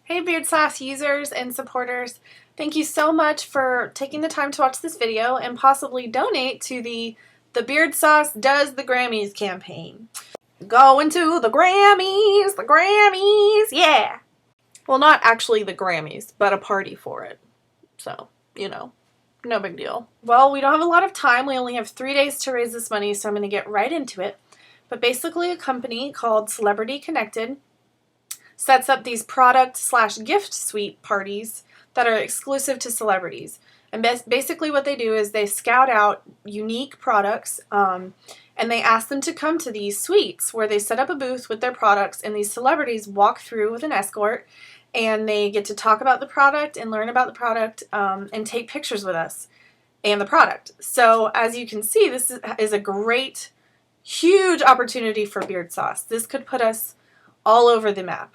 Hey Beard Sauce users and supporters, thank you so much for taking the time to watch this video and possibly donate to the Beard Sauce Does the Grammys campaign. Going to the Grammys, yeah! Well, not actually the Grammys, but a party for it. So, you know, no big deal. Well, we don't have a lot of time. We only have 3 days to raise this money, so I'm going to get right into it. But basically a company called Celebrity Connected sets up these product/gift suite parties that are exclusive to celebrities. And basically what they do is they scout out unique products and they ask them to come to these suites where they set up a booth with their products and these celebrities walk through with an escort and they get to talk about the product and learn about the product and take pictures with us and the product. So as you can see, this is a great, huge opportunity for Beard Sauce. This could put us all over the map.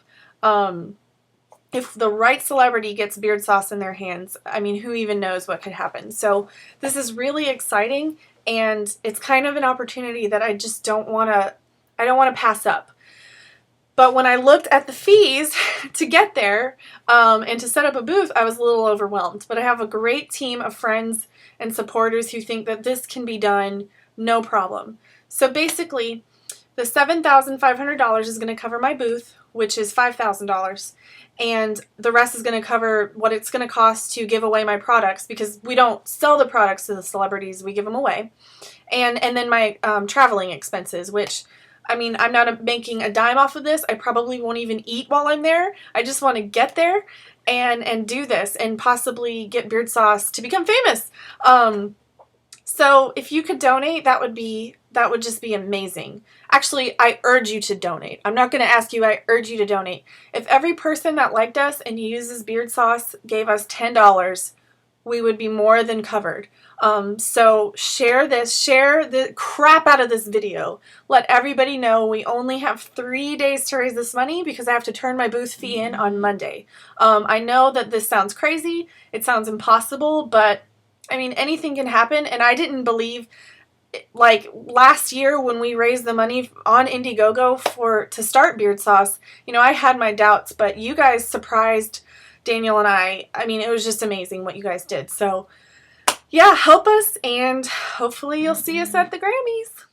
If the right celebrity gets Beard Sauce in their hands, I mean, who even knows what could happen? So this is really exciting, and it's kind of an opportunity that I just don't want to pass up. But when I looked at the fees to get there and to set up a booth, I was a little overwhelmed. But I have a great team of friends and supporters who think that this can be done no problem. So basically, the $7,500 is going to cover my booth, which is $5,000, and the rest is going to cover what it's going to cost to give away my products, because we don't sell the products to the celebrities, we give them away, and then my traveling expenses, which, I mean, I'm not making a dime off of this. I probably won't even eat while I'm there. I just want to get there and do this and possibly get Beard Sauce to become famous. So if you could donate, that would just be amazing. Actually, I urge you to donate. I'm not going to ask you, I urge you to donate. If every person that liked us and uses Beard Sauce gave us $10, we would be more than covered. So share this, share the crap out of this video. Let everybody know we only have 3 days to raise this money because I have to turn my booth fee in on Monday. I know that this sounds crazy, it sounds impossible, but I mean, anything can happen, and I didn't believe, like last year when we raised the money on Indiegogo to start Beard Sauce, you know, I had my doubts, but you guys surprised Daniel and I. I mean, it was just amazing what you guys did. So yeah, help us, and hopefully you'll see us at the Grammys.